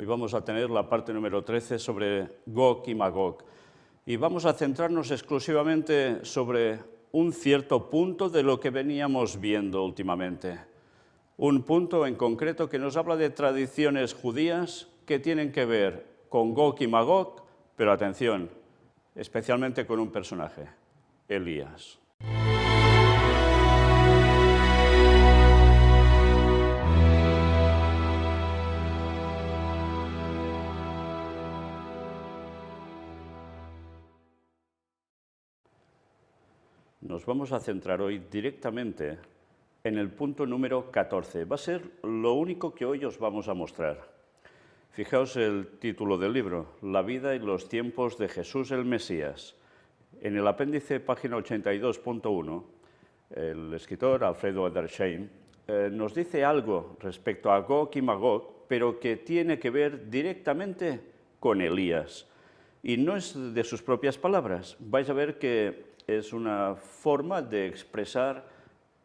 Hoy vamos a tener la parte número 13 sobre Gog y Magog. Y vamos a centrarnos exclusivamente sobre un cierto punto de lo que veníamos viendo últimamente. Un punto en concreto que nos habla de tradiciones judías que tienen que ver con Gog y Magog, pero atención, especialmente con un personaje, Elías. Nos vamos a centrar hoy directamente en el punto número 14. Va a ser lo único que hoy os vamos a mostrar. Fijaos el título del libro, La vida y los tiempos de Jesús el Mesías. En el apéndice, página 82.1, el escritor Alfredo Edersheim nos dice algo respecto a Gog y Magog, pero que tiene que ver directamente con Elías. Y no es de sus propias palabras. Vais a ver que es una forma de expresar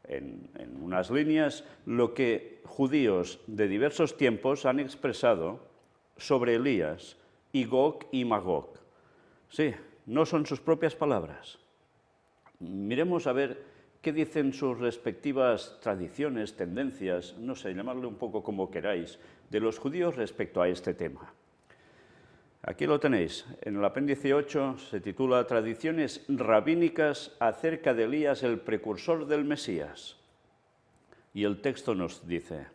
en unas líneas lo que judíos de diversos tiempos han expresado sobre Elías y Gog y Magog. Sí, no son sus propias palabras. Miremos a ver qué dicen sus respectivas tradiciones, tendencias, no sé, llamarle un poco como queráis, de los judíos respecto a este tema. Aquí lo tenéis, en el apéndice 8 se titula Tradiciones rabínicas acerca de Elías, el precursor del Mesías. Y el texto nos dice,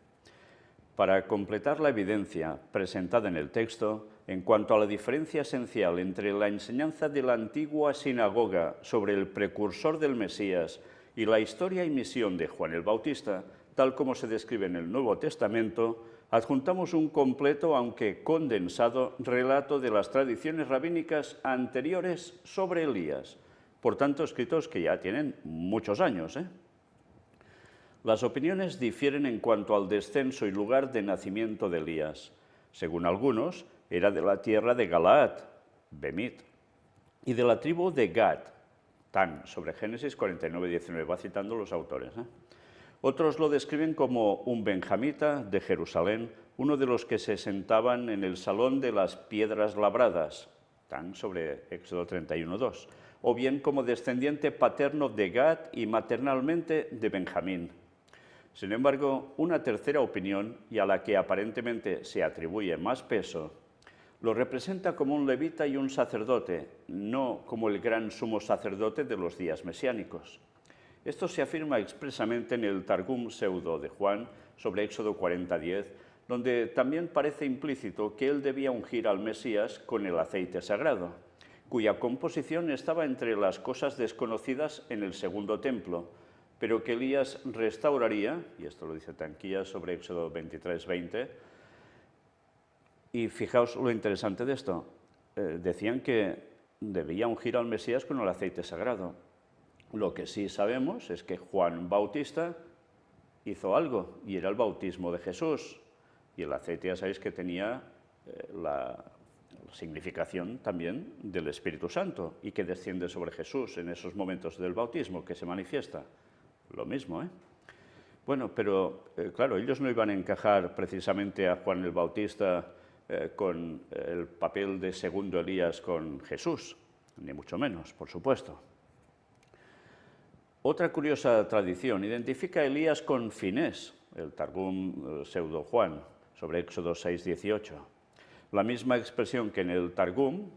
para completar la evidencia presentada en el texto, en cuanto a la diferencia esencial entre la enseñanza de la antigua sinagoga sobre el precursor del Mesías y la historia y misión de Juan el Bautista, tal como se describe en el Nuevo Testamento, adjuntamos un completo, aunque condensado, relato de las tradiciones rabínicas anteriores sobre Elías, por tanto, escritos que ya tienen muchos años. Las opiniones difieren en cuanto al descenso y lugar de nacimiento de Elías. Según algunos, era de la tierra de Galaad, Bemit, y de la tribu de Gad, Tan, sobre Génesis 49:19, va citando los autores. Otros lo describen como un benjamita de Jerusalén, uno de los que se sentaban en el salón de las piedras labradas, tan sobre Éxodo 31:2, o bien como descendiente paterno de Gad y maternalmente de Benjamín. Sin embargo, una tercera opinión, y a la que aparentemente se atribuye más peso, lo representa como un levita y un sacerdote, no como el gran sumo sacerdote de los días mesiánicos. Esto se afirma expresamente en el Targum Pseudo de Juan sobre Éxodo 40:10, donde también parece implícito que él debía ungir al Mesías con el aceite sagrado, cuya composición estaba entre las cosas desconocidas en el segundo templo, pero que Elías restauraría, y esto lo dice Tanquía sobre Éxodo 23:20, y fijaos lo interesante de esto, decían que debía ungir al Mesías con el aceite sagrado. Lo que sí sabemos es que Juan Bautista hizo algo, y era el bautismo de Jesús. Y el aceite ya sabéis que tenía la significación también del Espíritu Santo, y que desciende sobre Jesús en esos momentos del bautismo, que se manifiesta. Lo mismo, Bueno, pero claro, ellos no iban a encajar precisamente a Juan el Bautista con el papel de segundo Elías con Jesús, ni mucho menos, por supuesto. Otra curiosa tradición identifica a Elías con Finés, el Targum Pseudo Juan, sobre Éxodo 6:18. La misma expresión que en el Targum,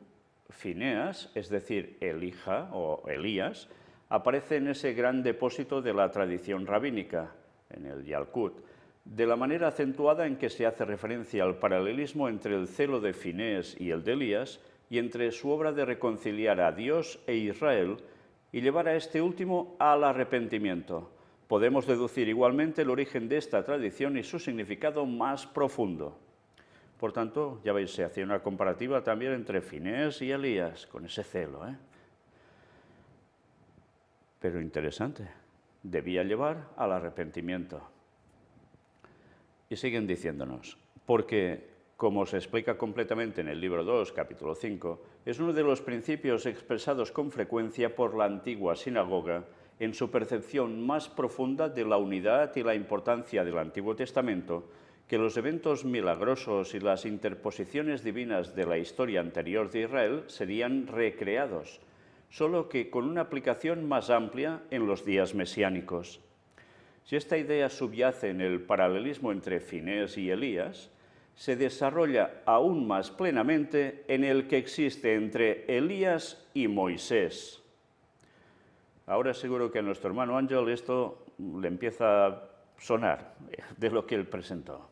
Fineas, es decir, Elija o Elías, aparece en ese gran depósito de la tradición rabínica, en el Yalkut, de la manera acentuada en que se hace referencia al paralelismo entre el celo de Finés y el de Elías, y entre su obra de reconciliar a Dios e Israel, y llevar a este último al arrepentimiento. Podemos deducir igualmente el origen de esta tradición y su significado más profundo. Por tanto, ya veis, se hacía una comparativa también entre Finés y Elías, con ese celo. Pero interesante, debía llevar al arrepentimiento. Y siguen diciéndonos, porque, como se explica completamente en el libro 2, capítulo 5, es uno de los principios expresados con frecuencia por la antigua sinagoga en su percepción más profunda de la unidad y la importancia del Antiguo Testamento que los eventos milagrosos y las interposiciones divinas de la historia anterior de Israel serían recreados, solo que con una aplicación más amplia en los días mesiánicos. Si esta idea subyace en el paralelismo entre Finés y Elías, se desarrolla aún más plenamente en el que existe entre Elías y Moisés. Ahora seguro que a nuestro hermano Ángel esto le empieza a sonar de lo que él presentó.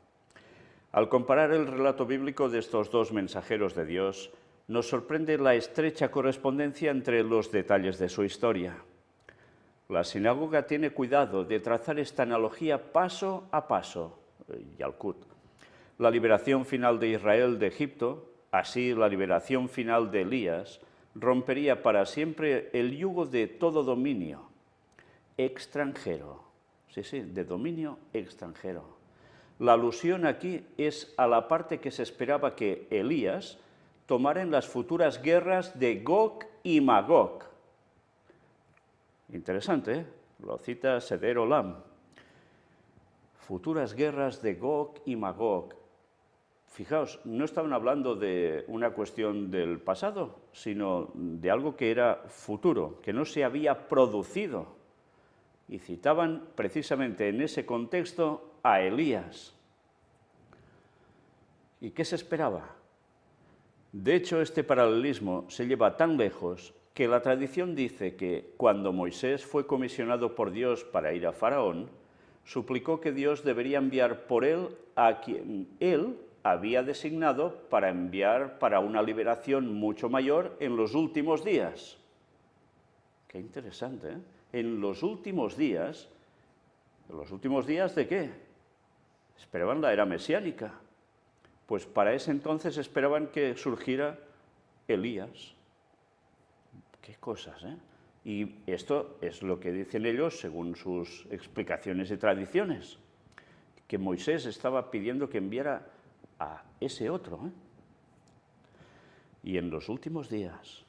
Al comparar el relato bíblico de estos dos mensajeros de Dios, nos sorprende la estrecha correspondencia entre los detalles de su historia. La sinagoga tiene cuidado de trazar esta analogía paso a paso, Yalkut. La liberación final de Israel de Egipto, así la liberación final de Elías, rompería para siempre el yugo de todo dominio extranjero. Sí, de dominio extranjero. La alusión aquí es a la parte que se esperaba que Elías tomara en las futuras guerras de Gog y Magog. Interesante, ¿eh? Lo cita Seder Olam. Futuras guerras de Gog y Magog. Fijaos, no estaban hablando de una cuestión del pasado, sino de algo que era futuro, que no se había producido. Y citaban precisamente en ese contexto a Elías. ¿Y qué se esperaba? De hecho, este paralelismo se lleva tan lejos que la tradición dice que cuando Moisés fue comisionado por Dios para ir a Faraón, suplicó que Dios debería enviar por él a quien él había designado para enviar para una liberación mucho mayor en los últimos días. Qué interesante, ¿eh? En los últimos días ¿de qué? Esperaban la era mesiánica. Pues para ese entonces esperaban que surgiera Elías. Qué cosas, ¿eh? Y esto es lo que dicen ellos según sus explicaciones y tradiciones, que Moisés estaba pidiendo que enviara a ese otro, ¿eh? Y en los últimos días.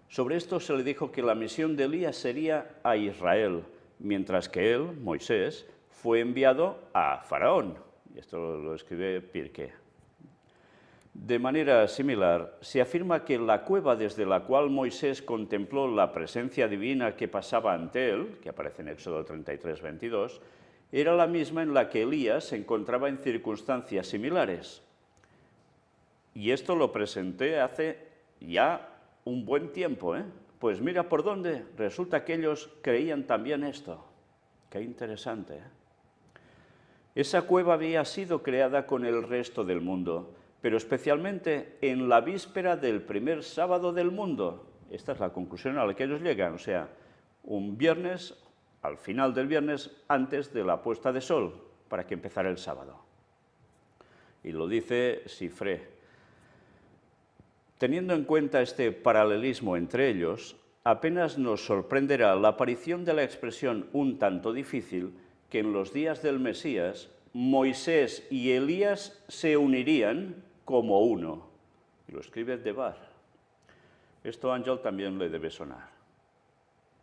Sobre esto se le dijo que la misión de Elías sería a Israel, mientras que él, Moisés, fue enviado a Faraón. Y esto lo escribe Pirkei. De manera similar, se afirma que la cueva desde la cual Moisés contempló la presencia divina que pasaba ante él, que aparece en Éxodo 33, 22, era la misma en la que Elías se encontraba en circunstancias similares. Y esto lo presenté hace ya un buen tiempo, ¿eh? Pues mira por dónde, resulta que ellos creían también esto. Qué interesante, ¿eh? Esa cueva había sido creada con el resto del mundo, pero especialmente en la víspera del primer sábado del mundo. Esta es la conclusión a la que ellos llegan, o sea, un viernes, al final del viernes, antes de la puesta de sol, para que empezara el sábado. Y lo dice Sifré. Teniendo en cuenta este paralelismo entre ellos, apenas nos sorprenderá la aparición de la expresión un tanto difícil que en los días del Mesías, Moisés y Elías se unirían como uno. Y lo escribe Debar. Esto a Ángel también le debe sonar.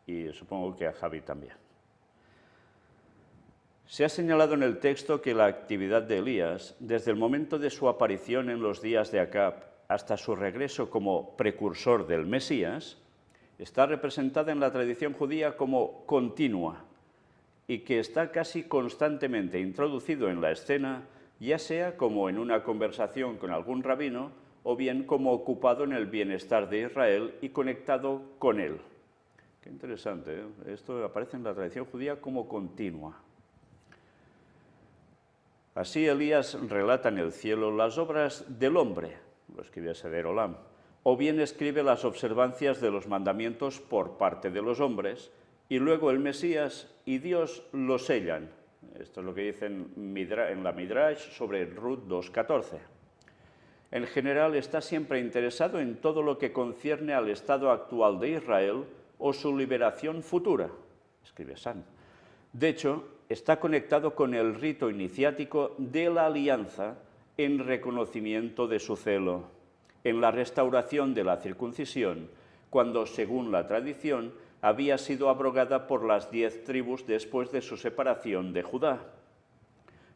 Y supongo que a Javi también. Se ha señalado en el texto que la actividad de Elías, desde el momento de su aparición en los días de Acab hasta su regreso como precursor del Mesías, está representada en la tradición judía como continua y que está casi constantemente introducido en la escena, ya sea como en una conversación con algún rabino o bien como ocupado en el bienestar de Israel y conectado con él. Qué interesante, ¿eh? Esto aparece en la tradición judía como continua. Así Elías relata en el cielo las obras del hombre, lo escribe Seder Olam, o bien escribe las observancias de los mandamientos por parte de los hombres, y luego el Mesías y Dios lo sellan. Esto es lo que dicen en la Midrash sobre Ruth 2.14. En general está siempre interesado en todo lo que concierne al estado actual de Israel o su liberación futura, escribe San. De hecho, está conectado con el rito iniciático de la alianza en reconocimiento de su celo, en la restauración de la circuncisión, cuando, según la tradición, había sido abrogada por las 10 tribus después de su separación de Judá.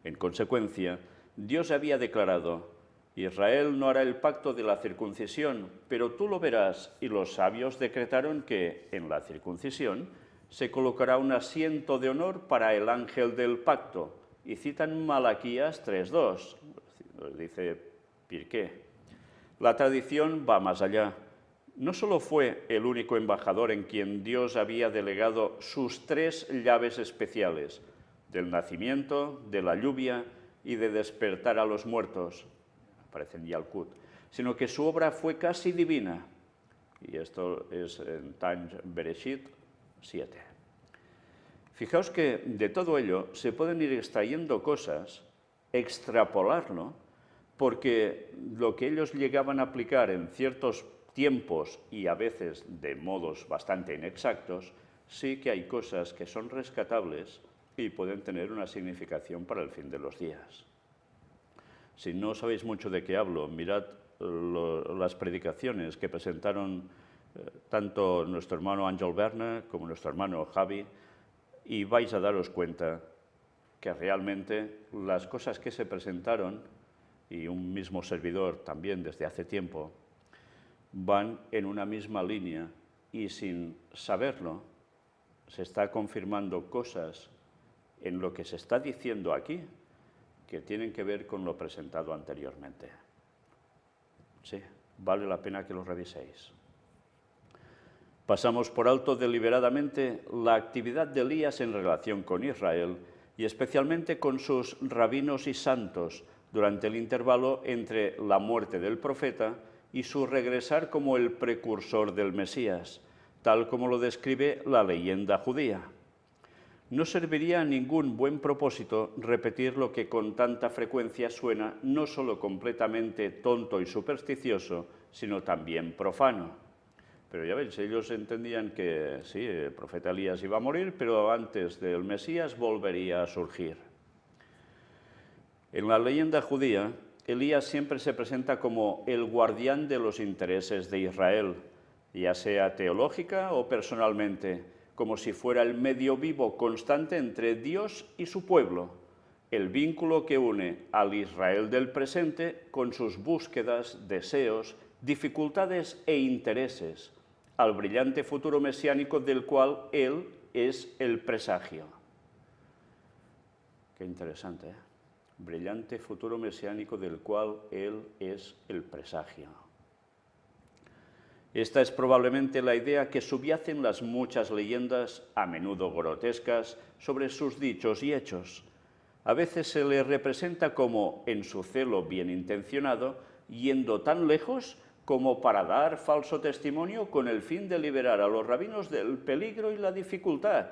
En consecuencia, Dios había declarado: Israel no hará el pacto de la circuncisión, pero tú lo verás, y los sabios decretaron que, en la circuncisión, se colocará un asiento de honor para el ángel del pacto. Y citan Malaquías 3:2, dice Pirqué. La tradición va más allá. No solo fue el único embajador en quien Dios había delegado sus 3 llaves especiales, del nacimiento, de la lluvia y de despertar a los muertos, aparece en Yalkut, sino que su obra fue casi divina. Y esto es en Tanj Bereshit 7. Fijaos que de todo ello se pueden ir extrayendo cosas, extrapolarlo, porque lo que ellos llegaban a aplicar en ciertos tiempos y a veces de modos bastante inexactos, sí que hay cosas que son rescatables y pueden tener una significación para el fin de los días. Si no sabéis mucho de qué hablo, mirad las predicaciones que presentaron tanto nuestro hermano Ángel Berna como nuestro hermano Javi, y vais a daros cuenta que realmente las cosas que se presentaron, y un mismo servidor también desde hace tiempo, van en una misma línea y sin saberlo se está confirmando cosas en lo que se está diciendo aquí que tienen que ver con lo presentado anteriormente. Sí, vale la pena que lo reviséis. Pasamos por alto deliberadamente la actividad de Elías en relación con Israel y especialmente con sus rabinos y santos durante el intervalo entre la muerte del profeta y su regresar como el precursor del Mesías, tal como lo describe la leyenda judía. No serviría a ningún buen propósito repetir lo que con tanta frecuencia suena no solo completamente tonto y supersticioso, sino también profano. Pero ya veis, ellos entendían que sí, el profeta Elías iba a morir, pero antes del Mesías volvería a surgir. En la leyenda judía, Elías siempre se presenta como el guardián de los intereses de Israel, ya sea teológica o personalmente, como si fuera el medio vivo constante entre Dios y su pueblo, el vínculo que une al Israel del presente con sus búsquedas, deseos, dificultades e intereses, al brillante futuro mesiánico del cual él es el presagio. Qué interesante, ¿eh? Brillante futuro mesiánico del cual él es el presagio. Esta es probablemente la idea que subyace en las muchas leyendas, a menudo grotescas, sobre sus dichos y hechos. A veces se le representa como, en su celo bien intencionado, yendo tan lejos como para dar falso testimonio con el fin de liberar a los rabinos del peligro y la dificultad.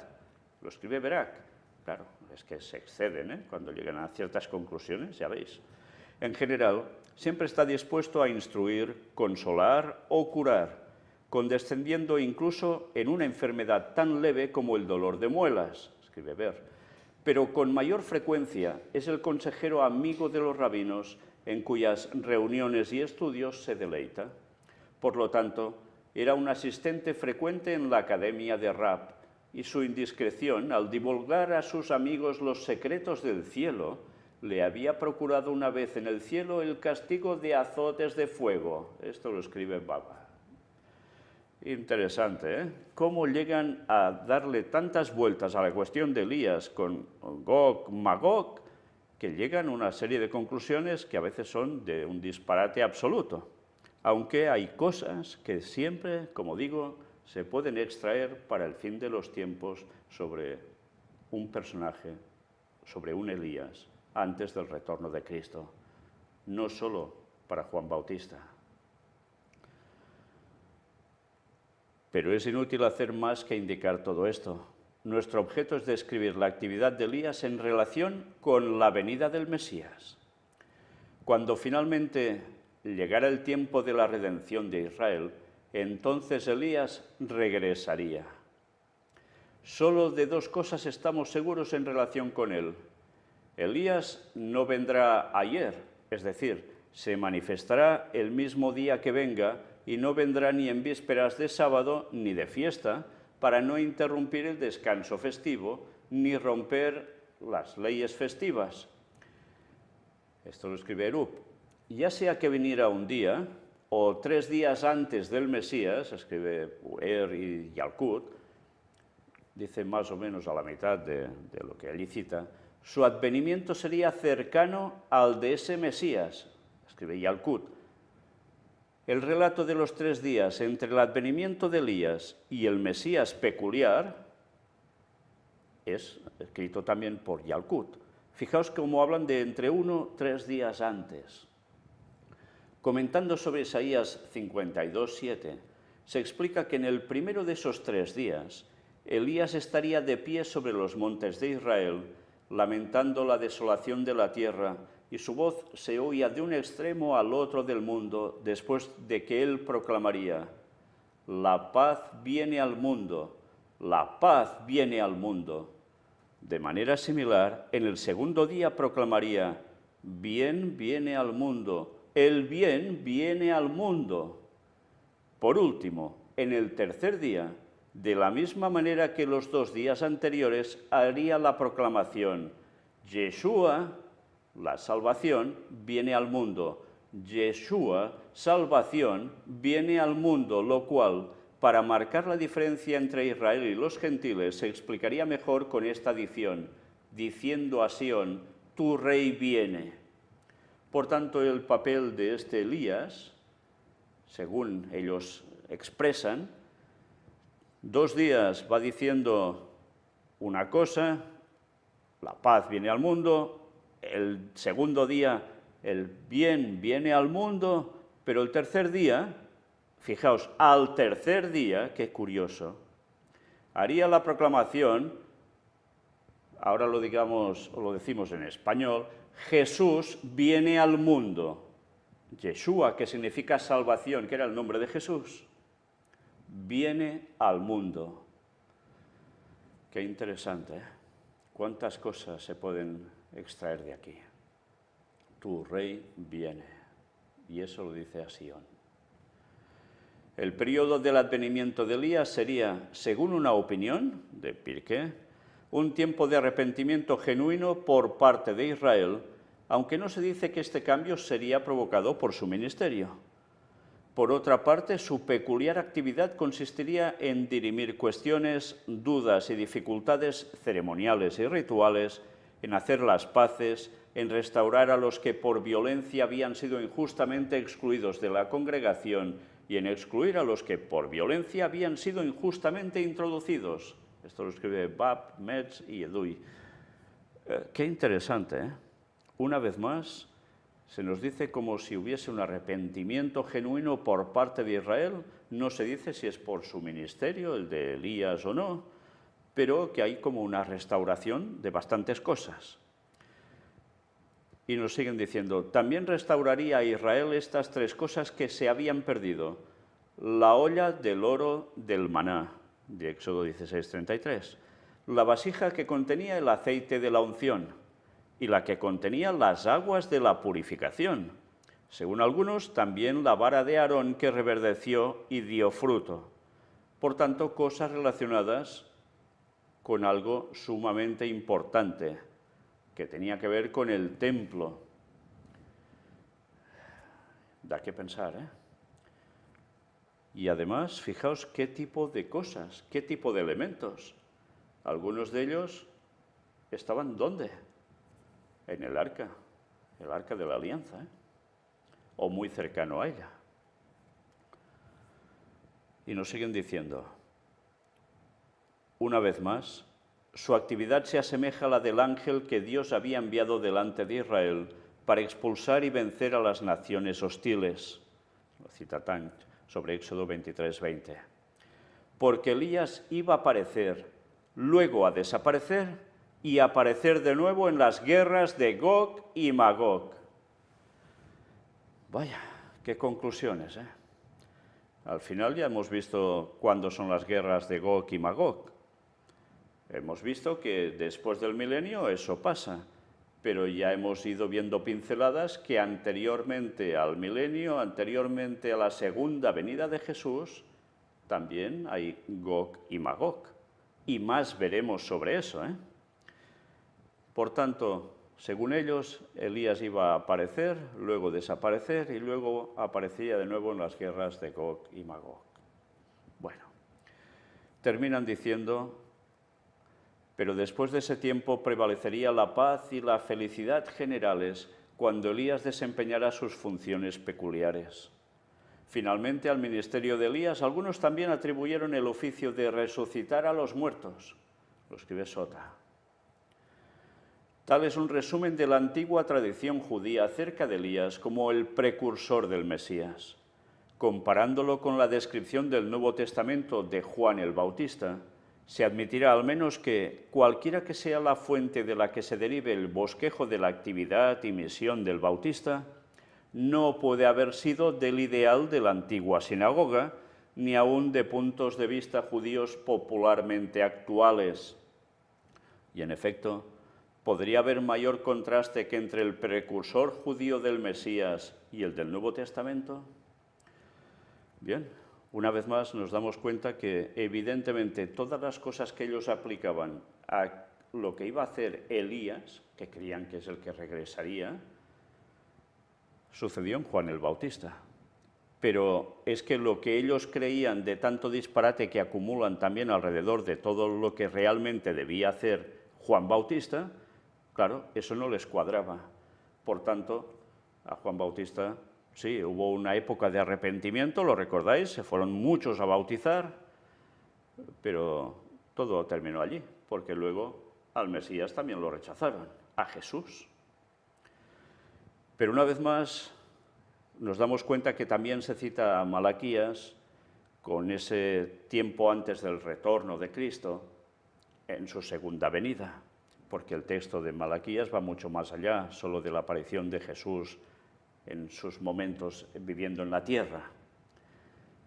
Lo escribe Barak. Claro, es que se exceden, ¿eh? Cuando llegan a ciertas conclusiones, ya veis. En general, siempre está dispuesto a instruir, consolar o curar, condescendiendo incluso en una enfermedad tan leve como el dolor de muelas, escribe Ber. Pero con mayor frecuencia es el consejero amigo de los rabinos en cuyas reuniones y estudios se deleita. Por lo tanto, era un asistente frecuente en la academia de Rab, y su indiscreción al divulgar a sus amigos los secretos del cielo le había procurado una vez en el cielo el castigo de azotes de fuego. Esto lo escribe Baba. Interesante, ¿eh? Cómo llegan a darle tantas vueltas a la cuestión de Elías con Gog, Magog, que llegan a una serie de conclusiones que a veces son de un disparate absoluto. Aunque hay cosas que siempre, como digo, se pueden extraer para el fin de los tiempos sobre un personaje, sobre un Elías, antes del retorno de Cristo, no solo para Juan Bautista. Pero es inútil hacer más que indicar todo esto. Nuestro objeto es describir la actividad de Elías en relación con la venida del Mesías. Cuando finalmente llegara el tiempo de la redención de Israel, entonces Elías regresaría. Solo de 2 cosas estamos seguros en relación con él. Elías no vendrá ayer, es decir, se manifestará el mismo día que venga y no vendrá ni en vísperas de sábado ni de fiesta para no interrumpir el descanso festivo ni romper las leyes festivas. Esto lo escribe Erup. Ya sea que viniera un día o 3 días antes del Mesías, escribe Uer y Yalkut, dice más o menos a la mitad de lo que allí cita, su advenimiento sería cercano al de ese Mesías, escribe Yalkut. El relato de los 3 días entre el advenimiento de Elías y el Mesías peculiar es escrito también por Yalkut. Fijaos cómo hablan de entre 1 y 3 días antes. Comentando sobre Isaías 52:7, se explica que en el primero de esos 3 días, Elías estaría de pie sobre los montes de Israel, lamentando la desolación de la tierra, y su voz se oía de un extremo al otro del mundo, después de que él proclamaría: la paz viene al mundo, la paz viene al mundo. De manera similar, en el segundo día proclamaría: bien viene al mundo, el bien viene al mundo. Por último, en el tercer día, de la misma manera que los 2 días anteriores, haría la proclamación: Yeshua, la salvación, viene al mundo. Yeshua, salvación, viene al mundo, lo cual, para marcar la diferencia entre Israel y los gentiles, se explicaría mejor con esta adición, diciendo a Sión: tu rey viene. Por tanto, el papel de este Elías, según ellos expresan, 2 días va diciendo una cosa, la paz viene al mundo, el segundo día el bien viene al mundo, pero el tercer día, fijaos, al tercer día, qué curioso, haría la proclamación, ahora lo decimos en español, Jesús viene al mundo. Yeshua, que significa salvación, que era el nombre de Jesús, viene al mundo. Qué interesante, ¿eh? Cuántas cosas se pueden extraer de aquí. Tu rey viene, y eso lo dice a Sión. El periodo del advenimiento de Elías sería, según una opinión de Pirkei, un tiempo de arrepentimiento genuino por parte de Israel, aunque no se dice que este cambio sería provocado por su ministerio. Por otra parte, su peculiar actividad consistiría en dirimir cuestiones, dudas y dificultades ceremoniales y rituales, en hacer las paces, en restaurar a los que por violencia habían sido injustamente excluidos de la congregación y en excluir a los que por violencia habían sido injustamente introducidos. Esto lo escribe Bab, Metz y Edui. Qué interesante, ¿eh? Una vez más, se nos dice como si hubiese un arrepentimiento genuino por parte de Israel. No se dice si es por su ministerio, el de Elías o no, pero que hay como una restauración de bastantes cosas. Y nos siguen diciendo, también restauraría a Israel estas 3 cosas que se habían perdido. La olla del oro del maná, de Éxodo 16:33, la vasija que contenía el aceite de la unción y la que contenía las aguas de la purificación. Según algunos, también la vara de Aarón que reverdeció y dio fruto. Por tanto, cosas relacionadas con algo sumamente importante, que tenía que ver con el templo. Da que pensar, ¿eh? Y además, fijaos qué tipo de cosas, qué tipo de elementos. Algunos de ellos estaban ¿dónde? En el arca de la alianza, ¿eh? O muy cercano a ella. Y nos siguen diciendo, una vez más, su actividad se asemeja a la del ángel que Dios había enviado delante de Israel para expulsar y vencer a las naciones hostiles. Lo cita Tanch sobre Éxodo 23:20. Porque Elías iba a aparecer, luego a desaparecer y a aparecer de nuevo en las guerras de Gog y Magog. Vaya, qué conclusiones, ¿eh? Al final ya hemos visto cuándo son las guerras de Gog y Magog. Hemos visto que después del milenio eso pasa, pero ya hemos ido viendo pinceladas que anteriormente al milenio, anteriormente a la segunda venida de Jesús, también hay Gog y Magog. Y más veremos sobre eso, ¿eh? Por tanto, Según ellos, Elías iba a aparecer, luego desaparecer y luego aparecía de nuevo en las guerras de Gog y Magog. Bueno, terminan diciendo, pero después de ese tiempo prevalecería la paz y la felicidad generales cuando Elías desempeñara sus funciones peculiares. Finalmente, al ministerio de Elías, algunos también atribuyeron el oficio de resucitar a los muertos. Lo escribe Sota. Tal es un resumen de la antigua tradición judía acerca de Elías como el precursor del Mesías. Comparándolo con la descripción del Nuevo Testamento de Juan el Bautista, se admitirá al menos que cualquiera que sea la fuente de la que se derive el bosquejo de la actividad y misión del Bautista, no puede haber sido del ideal de la antigua sinagoga, ni aún de puntos de vista judíos popularmente actuales. Y en efecto, ¿podría haber mayor contraste que entre el precursor judío del Mesías y el del Nuevo Testamento? Bien, una vez más nos damos cuenta que evidentemente todas las cosas que ellos aplicaban a lo que iba a hacer Elías, que creían que es el que regresaría, sucedió en Juan el Bautista. Pero es que lo que ellos creían de tanto disparate que acumulan también alrededor de todo lo que realmente debía hacer Juan Bautista, claro, eso no les cuadraba. Por tanto, a Juan Bautista, sí, hubo una época de arrepentimiento, ¿lo recordáis? Se fueron muchos a bautizar, pero todo terminó allí, porque luego al Mesías también lo rechazaron, a Jesús. Pero una vez más nos damos cuenta que también se cita a Malaquías con ese tiempo antes del retorno de Cristo en su segunda venida, porque el texto de Malaquías va mucho más allá, solo de la aparición de Jesús en sus momentos viviendo en la tierra.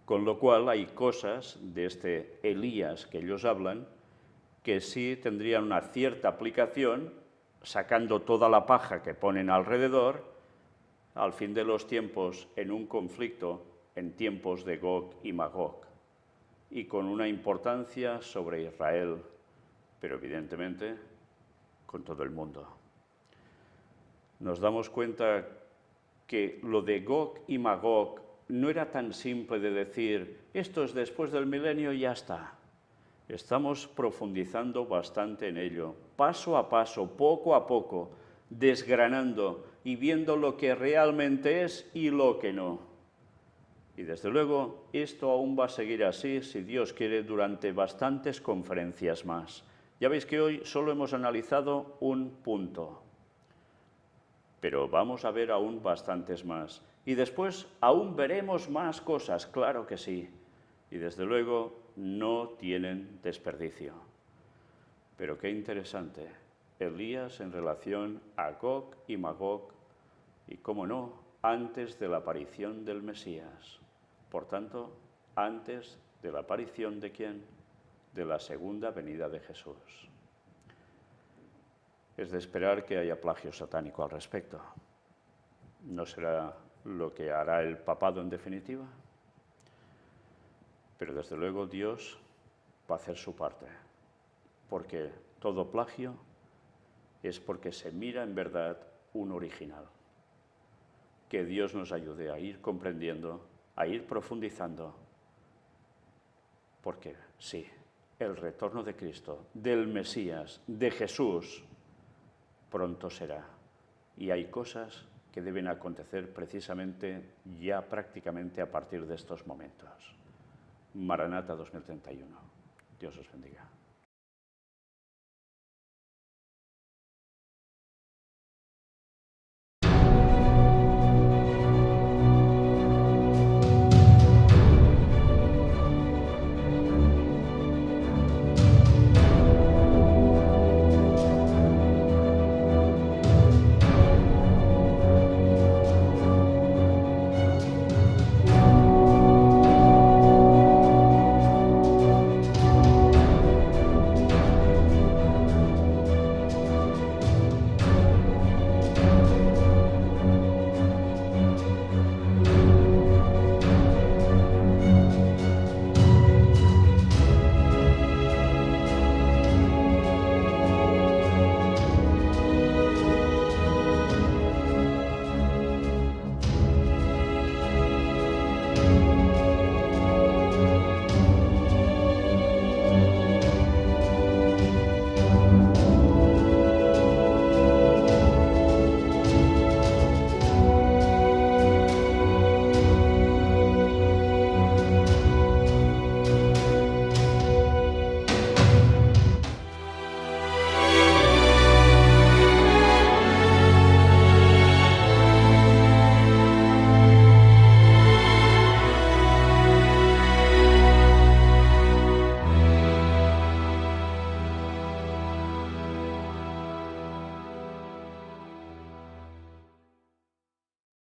Con lo cual hay cosas de este Elías que ellos hablan que sí tendrían una cierta aplicación, sacando toda la paja que ponen alrededor, al fin de los tiempos en un conflicto en tiempos de Gog y Magog, y con una importancia sobre Israel, pero evidentemente con todo el mundo. Nos damos cuenta que lo de Gog y Magog no era tan simple de decir, esto es después del milenio y ya está. Estamos profundizando bastante en ello, paso a paso, poco a poco, desgranando y viendo lo que realmente es y lo que no. Y desde luego, esto aún va a seguir así, si Dios quiere, durante bastantes conferencias más. Ya veis que hoy solo hemos analizado un punto, pero vamos a ver aún bastantes más. Y después aún veremos más cosas, claro que sí. Y desde luego no tienen desperdicio. Pero qué interesante, Elías en relación a Gog y Magog, y cómo no, antes de la aparición del Mesías. Por tanto, antes de la aparición de ¿quién? De la segunda venida de Jesús. Es de esperar que haya plagio satánico al respecto. ¿No será lo que hará el papado en definitiva? Pero desde luego Dios va a hacer su parte, porque todo plagio es porque se mira en verdad un original. Que Dios nos ayude a ir comprendiendo, a ir profundizando, porque sí, el retorno de Cristo, del Mesías, de Jesús, pronto será. Y hay cosas que deben acontecer precisamente ya prácticamente a partir de estos momentos. Maranata 2031. Dios os bendiga.